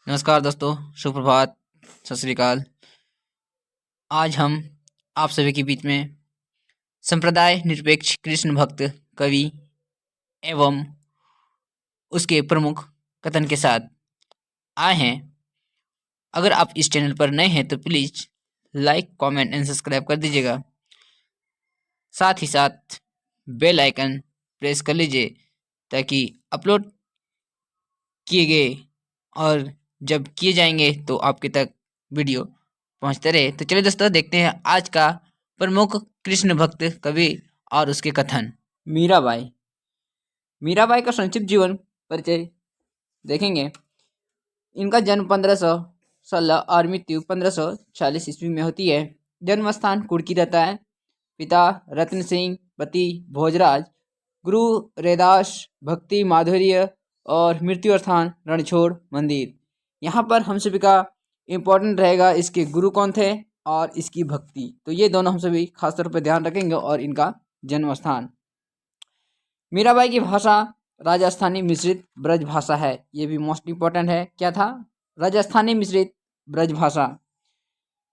नमस्कार दोस्तों, सुप्रभात, सत श्री अकाल। आज हम आप सभी के बीच में संप्रदाय निरपेक्ष कृष्ण भक्त कवि एवं उसके प्रमुख कथन के साथ आए हैं। अगर आप इस चैनल पर नए हैं तो please like, comment and subscribe कर दीजिएगा। साथ ही साथ बेल आइकन प्रेस कर लीजिए ताकि अपलोड किए गए और जब किए जाएंगे तो आपके तक वीडियो पहुंचते रहे। तो चलिए दोस्तों, देखते हैं आज का प्रमुख कृष्ण भक्त कवि और उसके कथन। मीराबाई। मीराबाई का संक्षिप्त जीवन परिचय देखेंगे। इनका जन्म 1516 और मृत्यु 1546 ईस्वी में होती है। जन्म स्थान कुड़की रहता है। पिता रत्न सिंह, पति भोजराज, गुरु रैदास भक्ति माधुर्य और मृत्यु स्थान रणछोड़ मंदिर। यहाँ पर हम सभी का इम्पोर्टेंट रहेगा इसके गुरु कौन थे और इसकी भक्ति, तो ये दोनों हम सभी खासतौर पर ध्यान रखेंगे। और इनका जन्म स्थान। मीराबाई की भाषा राजस्थानी मिश्रित ब्रज भाषा है। ये भी मोस्ट इम्पोर्टेंट है। क्या था? राजस्थानी मिश्रित ब्रज भाषा।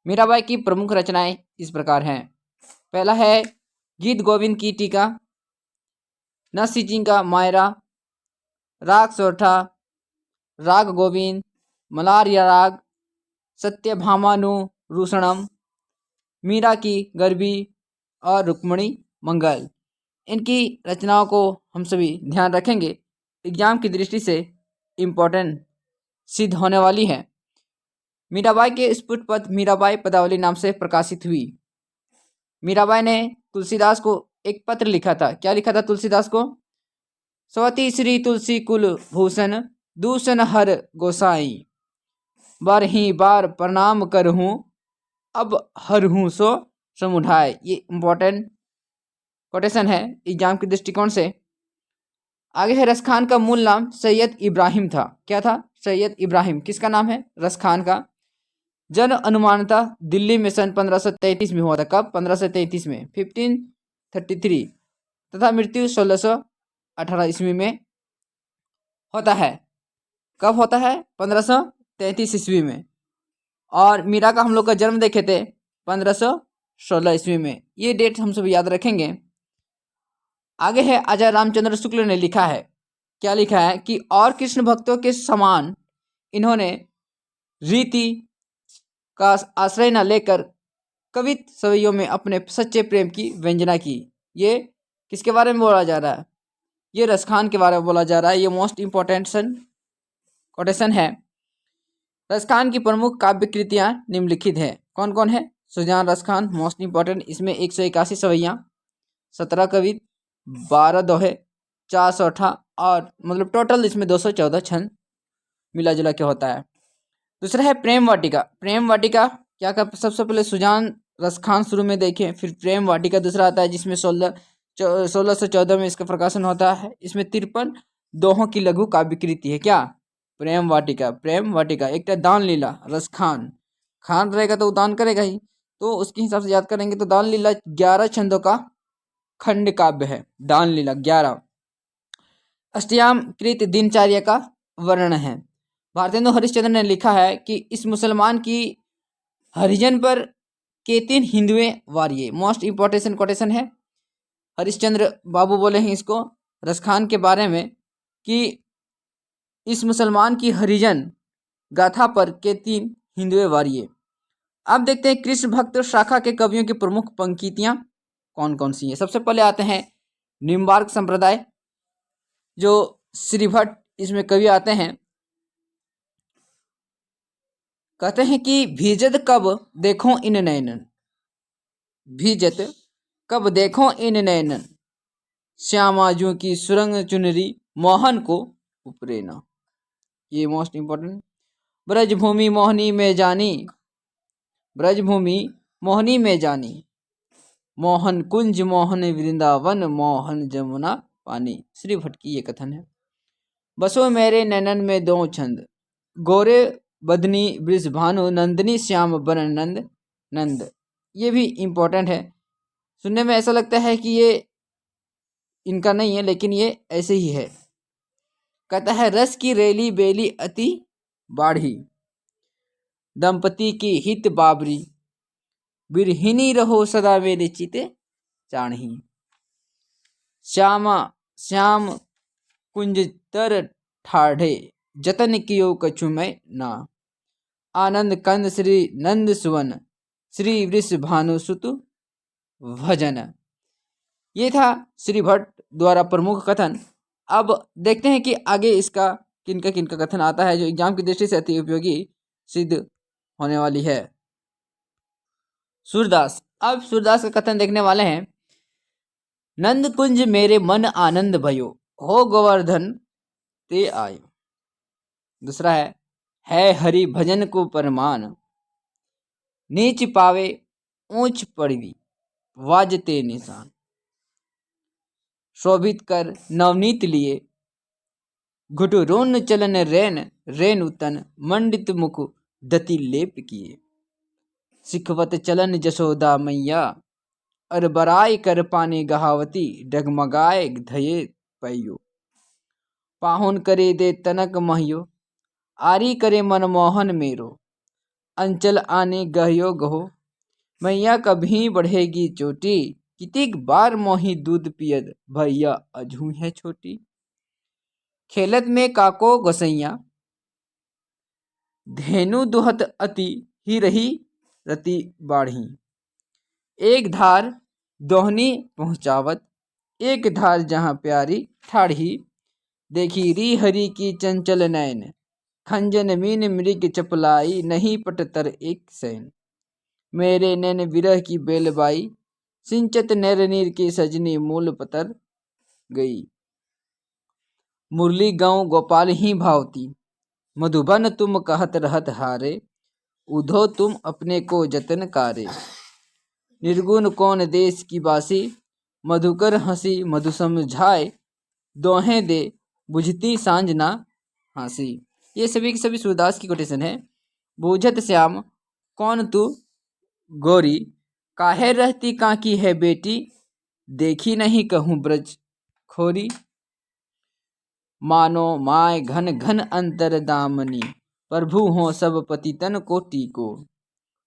मीराबाई की प्रमुख रचनाएं इस प्रकार हैं। पहला है गीत गोविंद की टीका, नरसिंह का मायरा, राग सोरठा, राग गोविंद, मलारिया राग, सत्यभामानुरूषणम, मीरा की गरबी और रुक्मणी मंगल। इनकी रचनाओं को हम सभी ध्यान रखेंगे, एग्जाम की दृष्टि से इम्पोर्टेंट सिद्ध होने वाली है। मीराबाई के स्फुट पद मीराबाई पदावली नाम से प्रकाशित हुई। मीराबाई ने तुलसीदास को एक पत्र लिखा था। क्या लिखा था तुलसीदास को? स्वती श्री तुलसी कुल भूषण, दूषण हर गोसाई, बार ही बार प्रणाम करहूँ, अब हर हूँ सो समुढ़ाए। ये इम्पोर्टेंट कोटेशन है एग्जाम के दृष्टिकोण से। आगे है रसखान का मूल नाम सैयद इब्राहिम था। क्या था? सैयद इब्राहिम। किसका नाम है? रसखान का। जन्म अनुमानतः दिल्ली में सन 1533 में हुआ था। कब? 1533 में, 1533, तथा मृत्यु 1618 ईस्वी में होता है। कब होता है? 1533 ईस्वी में। और मीरा का हम लोग का जन्म देखे थे 1516 ईस्वी में। ये डेट हम सब याद रखेंगे। आगे है आचार्य रामचंद्र शुक्ल ने लिखा है। क्या लिखा है? कि और कृष्ण भक्तों के समान इन्होंने रीति का आश्रय न लेकर कवित सवैयों में अपने सच्चे प्रेम की व्यंजना की। ये किसके बारे में बोला जा रहा है? ये रसखान के बारे में बोला जा रहा है। ये मोस्ट इम्पोर्टेंट कोटेशन है। रसखान की प्रमुख काव्य कृतियाँ निम्नलिखित है। कौन कौन है? Sujan Raskhan most important. इसमें 181 सवैयाँ, 17 कवित, 12 दोहे, 418 और मतलब टोटल इसमें 214 छंद मिला जुला के होता है। दूसरा है प्रेम वाटिका। प्रेम वाटिका क्या का? सबसे पहले सुजान रसखान शुरू में देखें, फिर प्रेम वाटिका दूसरा आता है जिसमें 1614 में इसका प्रकाशन होता है। इसमें 53 दोहों की लघु काव्य कृति है। क्या? प्रेम वाटिका। प्रेम वाटिका। एक तो दान लीला, रसखान, खान रहेगा तो दान करेगा ही, तो उसके हिसाब से याद करेंगे तो दान लीला 11 छंदों का खंड काव्य है। दान लीला 11। अष्टयाम कृत दिनचर्या का वर्णन है। भारतेंदु हरिश्चंद्र ने लिखा है कि इस मुसलमान की हरिजन पर केतिन हिंदुए वारिये। मोस्ट इम्पोर्टेंट कोटेशन है। हरिश्चंद्र बाबू बोले हैं इसको रसखान के बारे में कि इस मुसलमान की हरिजन गाथा पर केतिन हिंदुए वारिये। अब देखते हैं कृष्ण भक्त शाखा के कवियों की प्रमुख पंक्तियां कौन कौन सी हैं। सबसे पहले आते हैं निम्बार्क संप्रदाय, जो श्रीभट्ट इसमें कवि आते हैं। कहते हैं कि भीजत कब देखो इन नयनन, भीजत कब देखो इन नयनन, श्यामाजू की सुरंग चुनरी मोहन को उपरेना। ये मोस्ट इम्पोर्टेंट। ब्रजभूमि मोहनी में जानी, ब्रजभूमि मोहनी में जानी, मोहन कुंज मोहन वृंदावन, मोहन जमुना पानी। श्री भट्ट की ये कथन है। बसो मेरे नैनन में दो छंद, गोरे बदनी वृष भानु, नंदनी श्याम बन नंद नंद। ये भी इम्पोर्टेंट है। सुनने में ऐसा लगता है कि ये इनका नहीं है, लेकिन ये ऐसे ही है। कहता है रस की रेली बेली अति बाढ़ी। दंपति की हित बाबरी, बिरहिनी रहो सदा मेरे चिते चाणही। श्यामा श्याम कुंज तर ठाढ़े, जतन कियो कछु मैं ना। आनंद कंद श्री नंद सुवन, श्री वृष भानुसुत भजन। ये था श्री भट्ट द्वारा प्रमुख कथन। अब देखते हैं कि आगे इसका किनका किनका कथन आता है जो एग्जाम की दृष्टि से अति उपयोगी सिद्ध होने वाली है। सूरदास, अब सूरदास का कथन देखने वाले हैं। नंद कुंज मेरे मन आनंद भयो, हो गोवर्धन ते आयो। दूसरा है हरि भजन को परमान, नीच पावे ऊंच पड़वी, वाजते निशान। शोभित कर नवनीत लिए, घुटुरोन चलन रैन, रेनु तन मंडित मुख दति लेप किए। सिखवत चलन जसोदा मैया, अर बराई कर पानी गहावती, डगमगाए धये पैयो। पाहुन करे दे तनक महियो, आरी करे मनमोहन मेरो। अंचल आने गहयो गहो, मैया कभी बढ़ेगी चोटी। कितिक बार मोही दूध पियद, भैया अजू है छोटी। खेलत में काको गोसैया, धेनु दुहत अति ही रही रति बाढ़ी। एक धार दोहनी पहुँचावत, एक धार जहाँ प्यारी ठाढ़ी। देखी री हरि की चंचल नैन, खंजन मीन मृग चपलाई, नहीं पटतर एक सैन। मेरे नैन विरह की बेलबाई, सिंचत नैर नीर की सजनी मूल पतर गई। मुरली गाँव गोपाल ही भावती, मधुबन तुम कहत रहत हारे। उधो तुम अपने को जतन कारे, निर्गुण कौन देश की बासी। मधुकर हंसी मधु समझाए, दोहें दे बुझती सांझ ना हंसी। ये सभी के सभी सूरदास की कोटेशन है। बूझत श्याम कौन तू गोरी, काहे रहती काकी है बेटी। देखी नहीं कहूँ ब्रज खोरी, मानो माय घन घन अंतर दामनी। प्रभु हो सब पतितन कोटि को,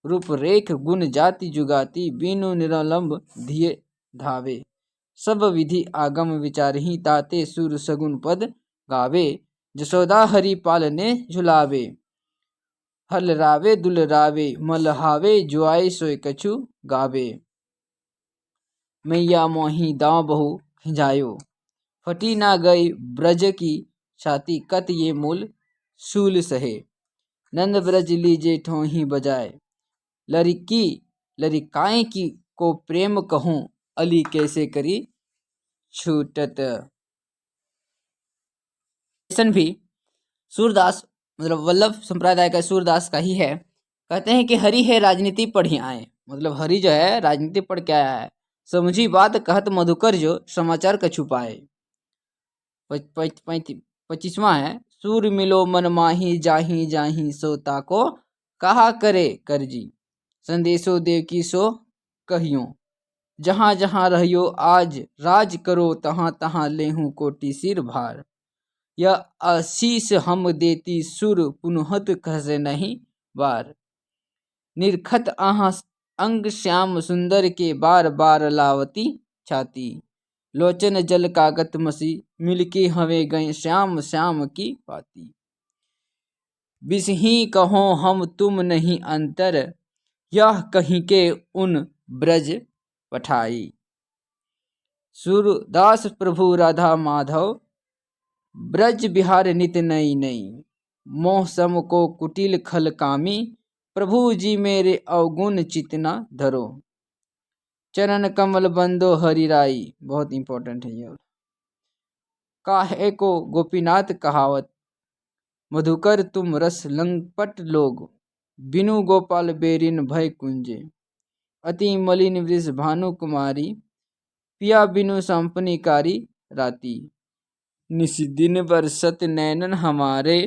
रूप रेख गुण जाति जुगाति। बीनु निरलंब धिये धावे, सब विधि आगम विचारही। ताते सुर सगुन पद गावे, जसोदा हरि पालने झुलावे। हलरावे दुलरावे मलहावे, जुआई सोय कछु गावे। मैया मोही दाव बहु खिंजायो, फटी ना गई ब्रज की छाती। कत ये मूल शूल सहे, नंद ब्रज लीजे ठोही बजाए। लड़की लड़काएं की को प्रेम कहूँ, अली कैसे करी छूटत। भी सूरदास मतलब वल्लभ संप्रदाय का सूरदास का ही है। कहते हैं कि हरि है राजनीति पढ़ आए, मतलब हरि जो है राजनीति पढ़ के आया है। समझी बात कहत मधुकर जो, समाचार का छुपाए। 25वां है। सूर मिलो मन माही, जाही जाही सोता को कहा करे करजी। संदेशो देव की सो कहियो, जहाँ जहाँ रहियो आज राज करो। तहाँ तहाँ लेहूँ कोटि सिर भार। यह आशीष हम देती सुर, पुनहत कहसे नहीं बार। निरखत आहाँ अंग श्याम सुंदर के, बार बार लावती छाती। लोचन जल कागत मसी, मिलके हवे गए श्याम श्याम की पाती। बिसही कहो हम तुम नहीं अंतर, यह कहीं के उन ब्रज पठाई। सूरदास प्रभु राधा माधव, ब्रज बिहार नित नई नई। मोह सम को कुटिल खल कामी, प्रभु जी मेरे अवगुण चितना धरो। चरण कमल बंदो हरिराई, बहुत इंपॉर्टेंट है ये। काहे को गोपीनाथ कहावत, मधुकर तुम रस लंपट लोग। बिनु गोपाल बेरिन भय कुंजे, अति मलिन वृष भानु कुमारी। पिया बिनु संपनी कारी राती, निशिदिन बरसत नैनन हमारे।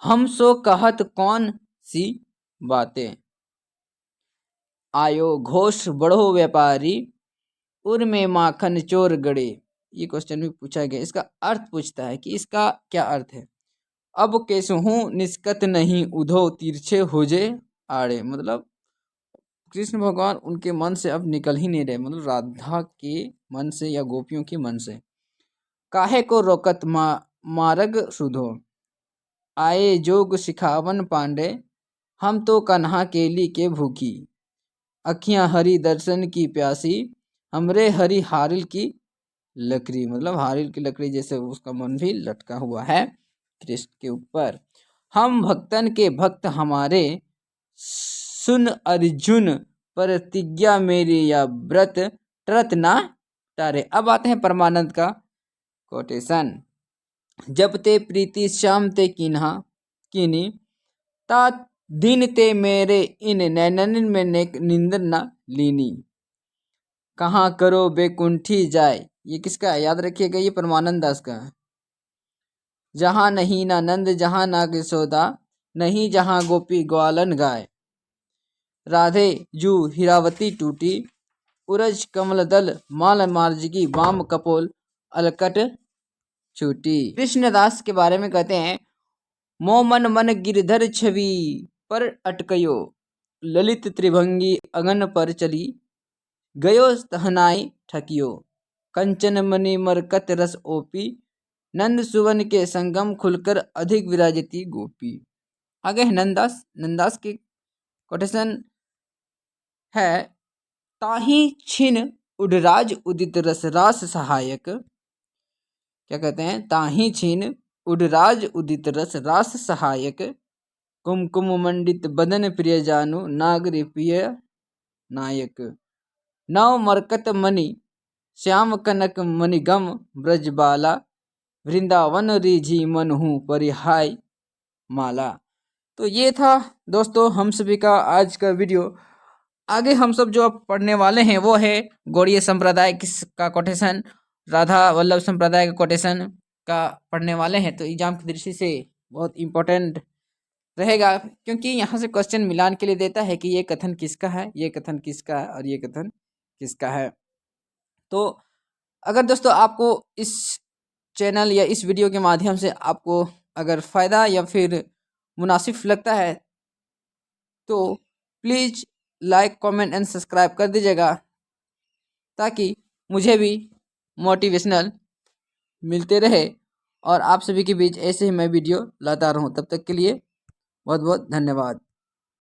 हम सो कहत कौन सी बातें, आयो घोष बढ़ो व्यापारी। उर में माखन चोर गड़े। ये क्वेश्चन भी पूछा गया, इसका अर्थ पूछता है कि इसका क्या अर्थ है। अब कैसहूँ निष्कत नहीं उधो तिरछे होजे आड़े। मतलब कृष्ण भगवान उनके मन से अब निकल ही नहीं रहे, मतलब राधा के मन से या गोपियों के मन से। काहे को रोकत मार्ग सुधो, आए जोग सिखावन पांडे, हम तो कन्हा केली के भूखी, अखियां हरि दर्शन की प्यासी, हमरे हरि हारिल की लकड़ी। मतलब हारिल की लकड़ी जैसे उसका मन भी लटका हुआ है कृष्ण के ऊपर। हम भक्तन के भक्त हमारे, सुन अर्जुन प्रतिज्ञा मेरी या व्रत टरत ना टारे। अब आते हैं परमानंद का कोटेशन। जब ते प्रीति श्याम ते किन्हा किनी, ता दिन ते मेरे इन नैनन में निंद न लीनी, कहाँ करो बेकुंठी जाए। ये किसका है, याद रखिएगा, ये परमानंद दास का है। जहाँ नहीं ना नंद जहाँ ना यशोदा, नहीं जहाँ गोपी ग्वालन गाय, राधे जू हीरावती टूटी, उरज कमल दल माल मार्जगी, वाम कपोल अलकट छूटी। कृष्णदास के बारे में कहते हैं, मोमन मन गिरधर छवि पर अटकयो, ललित त्रिभंगी अगन पर चली, गयो तहनाई ठकियो, कंचन मणि मरकत रस ओपी, नंद सुवन के संगम खुलकर अधिक विराजती गोपी। आगे है नंदास। नंदास की कोटेशन है, ताही छिन उडराज उदित रस रास सहायक। क्या कहते हैं, ताही छिन उडराज उदित रस रास सहायक, कुमकुम मंडित बदन प्रिय जानु, नागरी प्रिय नायक, नव मरकत मणि श्याम कनक मणिगम, ब्रजबाला वृंदावन रिझी मनहु परिहाय माला। तो ये था दोस्तों हम सभी का आज का वीडियो। आगे हम सब जो अब पढ़ने वाले हैं वो है गौड़ीय संप्रदाय का कोटेशन, राधा वल्लभ संप्रदाय का कोटेशन का पढ़ने वाले हैं। तो एग्जाम की दृष्टि से बहुत इम्पोर्टेंट रहेगा, क्योंकि यहाँ से क्वेश्चन मिलान के लिए देता है कि ये कथन किसका है, ये कथन किसका है और ये कथन किसका है। तो अगर दोस्तों आपको इस चैनल या इस वीडियो के माध्यम से आपको अगर फ़ायदा या फिर मुनासिब लगता है तो please like comment and subscribe कर दीजिएगा, ताकि मुझे भी मोटिवेशनल मिलते रहे और आप सभी के बीच ऐसे ही मैं वीडियो लाता रहूं। तब तक के लिए बहुत बहुत धन्यवाद।